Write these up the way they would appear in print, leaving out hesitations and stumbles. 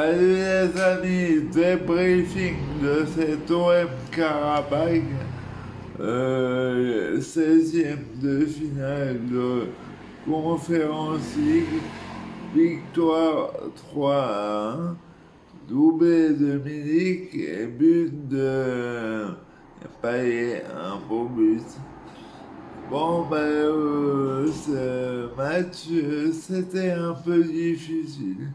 Salut les amis, débriefing de cet OM Karabakh, 16e de finale de Conférence League, victoire 3-1, doublé de Milik et but de Payet, un beau but. Bon, ce match, c'était un peu difficile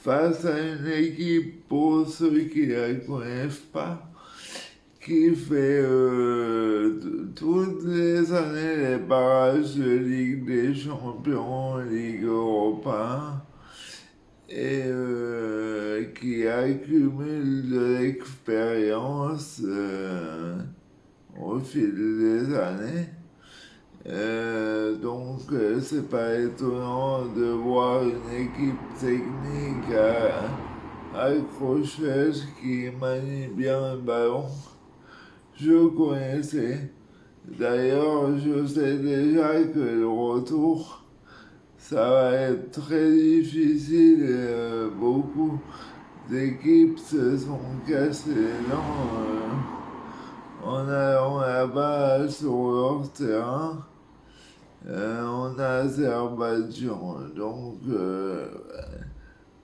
face à une équipe, pour ceux qui ne la connaissent pas, qui fait toutes les années les barrages de Ligue des Champions, Ligue Europa, et qui accumule de l'expérience au fil des années. C'est pas étonnant de voir une équipe technique accrocheuse qui manie bien le ballon. Je connaissais. D'ailleurs, je sais déjà que le retour, ça va être très difficile. Beaucoup d'équipes se sont cassées les dents en allant là-bas sur leur terrain. En Azerbaïdjan.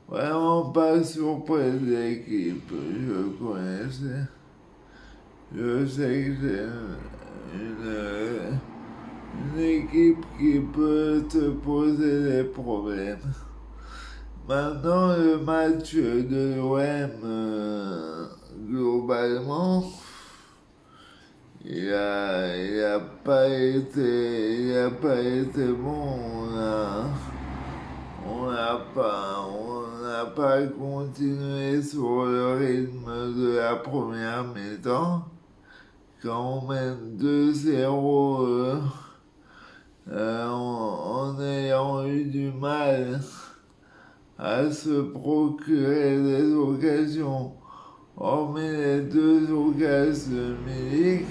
Vraiment pas surpris de l'équipe. Je connaissais. Je sais que c'est une équipe qui peut te poser des problèmes. Maintenant, le match de l'OM, globalement, il a pas été bon. On n'a pas continué sur le rythme de la première mi-temps. Quand on mène 2-0, en ayant eu du mal à se procurer des occasions, hormis les deux occasions de Milik,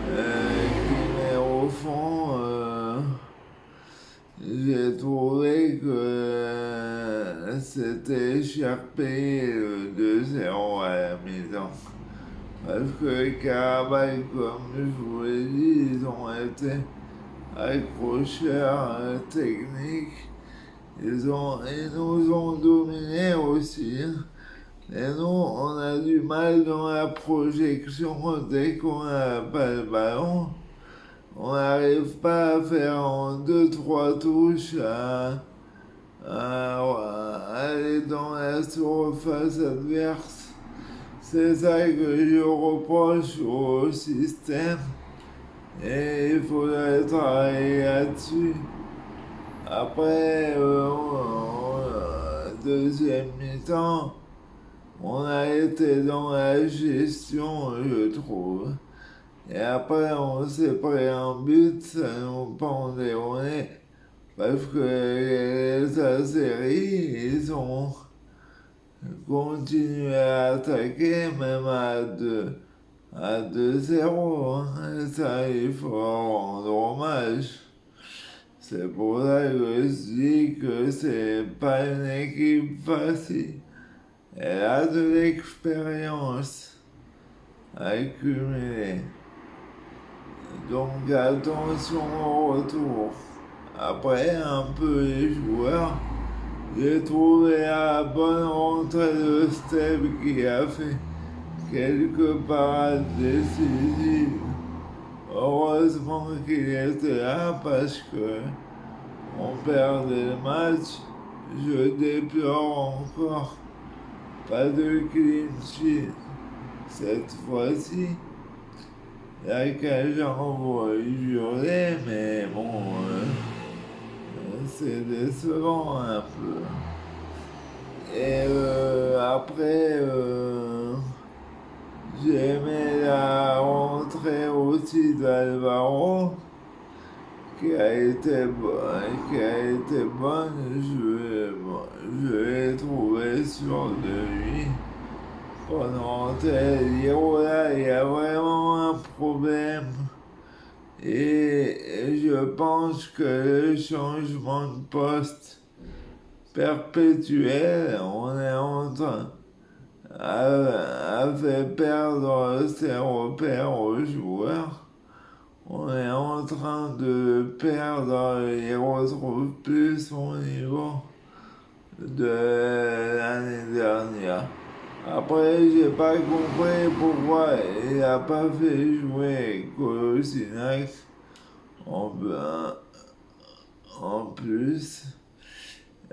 qui met au fond, j'ai trouvé que c'était cher payé le 2-0 à la mi-temps. Parce que les Karabakh, comme je vous l'ai dit, ils ont été accrocheurs techniques. Ils nous ont dominés aussi. Et nous, on a du mal dans la projection dès qu'on n'a pas le ballon. On n'arrive pas à faire en 2-3 touches à aller dans la surface adverse. C'est ça que je reproche au système et il faudrait travailler là-dessus. Après, deuxième mi-temps, on a été dans la gestion, je trouve. Et après, on s'est pris un but, ça nous pendait au nez. Parce que les Azéris, ils ont continué à attaquer, même à 2-0. Et ça, il faut rendre hommage. C'est pour ça que je dis que c'est pas une équipe facile. Elle a de l'expérience accumulée. Donc attention au retour. Après, un peu les joueurs, j'ai trouvé la bonne rentrée de Steb qui a fait quelques parades décisives. Heureusement qu'il était là parce que on perdait le match. Je déplore encore pas de clean sheet cette fois-ci. La cage envoie jurer, mais bon, c'est décevant un peu. Et après, j'ai aimé la rentrée aussi d'Alvaro, qui a été bonne. Je l'ai trouvé sûr de lui. Pendant là, il y a vraiment un problème. Et je pense que le changement de poste perpétuelle. On est en train a fait perdre ses repères aux joueurs. On est en train de perdre, il retrouve plus son niveau de l'année dernière. Après, j'ai pas compris pourquoi il a pas fait jouer Kolasinac en, en plus.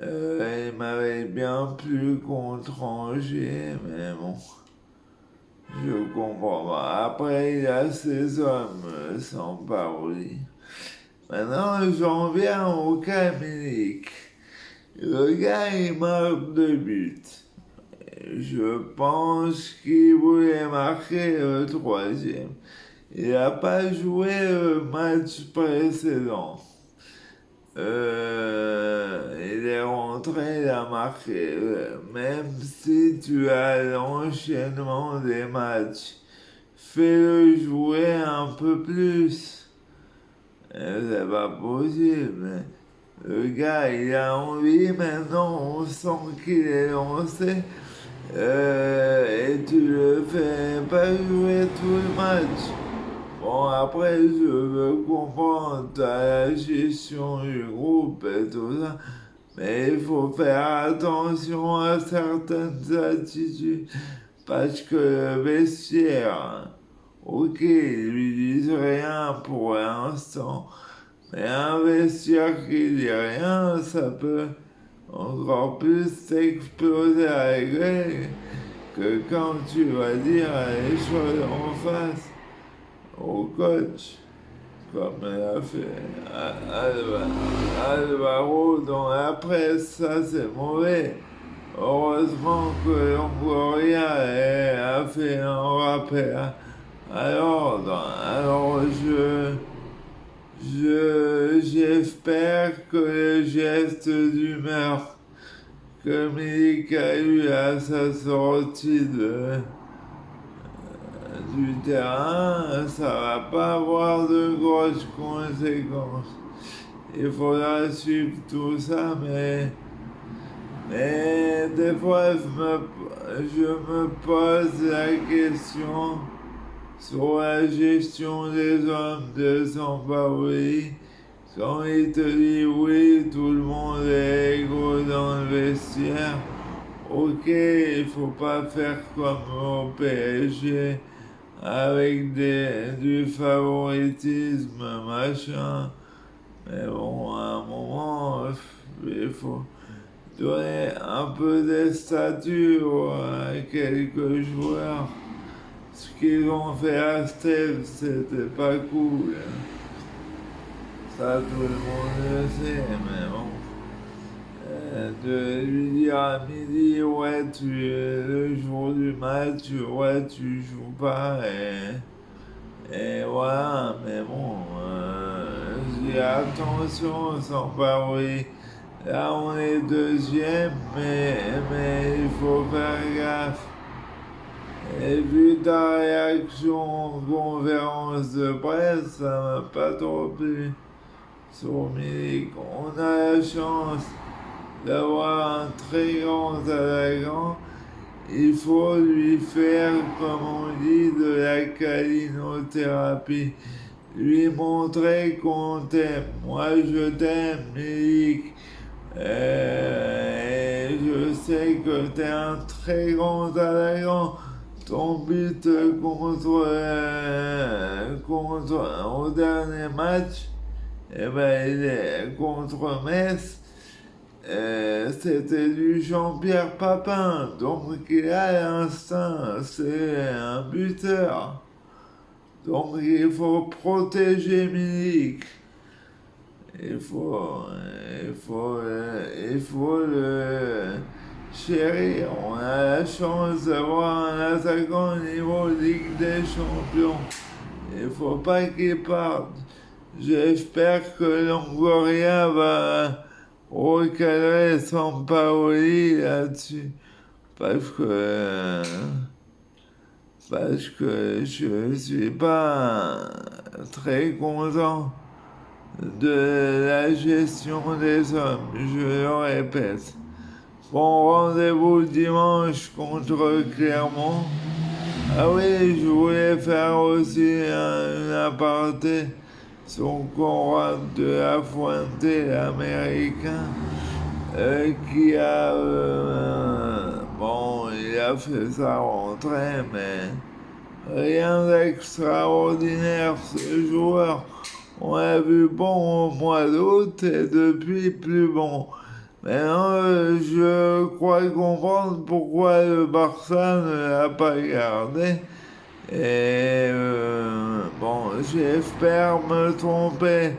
Il m'avait bien plu contre Angers, mais bon, je comprends pas. Après, il a ses hommes sans parole. Maintenant, j'en viens au Camérique. Le gars, il marque 2 buts. Je pense qu'il voulait marquer le troisième. Il n'a pas joué le match précédent. Il est rentré, il a marqué. Même si tu as l'enchaînement des matchs, fais-le jouer un peu plus. C'est pas possible. Le gars, il a envie, maintenant on sent qu'il est lancé. Et tu le fais pas jouer tout le match. Bon, après, je veux comprendre la gestion du groupe et tout ça, mais il faut faire attention à certaines attitudes, parce que le vestiaire, ok, ils lui disent rien pour l'instant, mais un vestiaire qui dit rien, ça peut encore plus exploser la gueule que quand tu vas dire les choses en face au coach, comme l'a fait Alvaro dans la presse. Ça, c'est mauvais. Heureusement que Longoria a fait un rappel à l'ordre. Alors, j'espère que le geste d'humeur que Milik a eu à sa sortie du terrain, ça va pas avoir de grosses conséquences. Il faudra suivre tout ça, mais des fois je me pose la question sur la gestion des hommes de Sampaoli. Quand il te dit oui, tout le monde est égaux dans le vestiaire, ok, il faut pas faire comme au PSG avec du favoritisme, machin. Mais bon, à un moment, il faut donner un peu de statut à quelques joueurs. Ce qu'ils ont fait à Steve, c'était pas cool. Ça, tout le monde le sait, mais bon. De lui dire à midi, ouais, le jour du match, ouais, tu joues pas, et voilà, mais bon, je dis attention, sans parler. Là, on est deuxième, mais il faut faire gaffe. Et vu ta réaction en conférence de presse, ça m'a pas trop plu. Sur Milik, on a la chance d'avoir un très grand attaquant. Il faut lui faire, comme on dit, de la calinothérapie. Lui montrer qu'on t'aime. Moi, je t'aime, Milik. Et je sais que t'es un très grand attaquant. Ton but au dernier match, eh ben, il est contre Metz. C'était du Jean-Pierre Papin, donc il a l'instinct, c'est un buteur. Donc il faut protéger Milik. Il faut le chérir. On a la chance d'avoir un attaquant au niveau Ligue des Champions. Il faut pas qu'il parte. J'espère que Longoria va recadrer Sampaoli là-dessus. Parce que je suis pas très content de la gestion des hommes, je le répète. Bon, rendez-vous dimanche contre Clermont. Ah oui, je voulais faire aussi une aparté sur Conrad de la Fuente, l'américain, qui a... bon, il a fait sa rentrée, mais rien d'extraordinaire, ce joueur. On l'a vu bon au mois d'août et depuis plus bon. Maintenant, je crois comprendre pourquoi le Barça ne l'a pas gardé. Et bon, j'espère me tromper.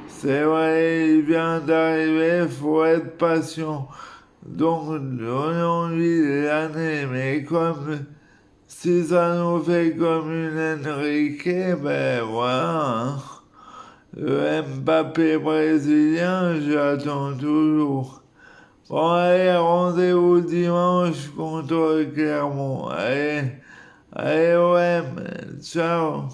C'est vrai, il vient d'arriver, faut être patient. Donc, donnons-lui l'année, mais comme si ça nous fait comme une Enrique, ben voilà, hein. Le Mbappé brésilien, j'attends toujours. Bon, allez, rendez-vous dimanche contre Clermont. Allez, allez, OM, ciao.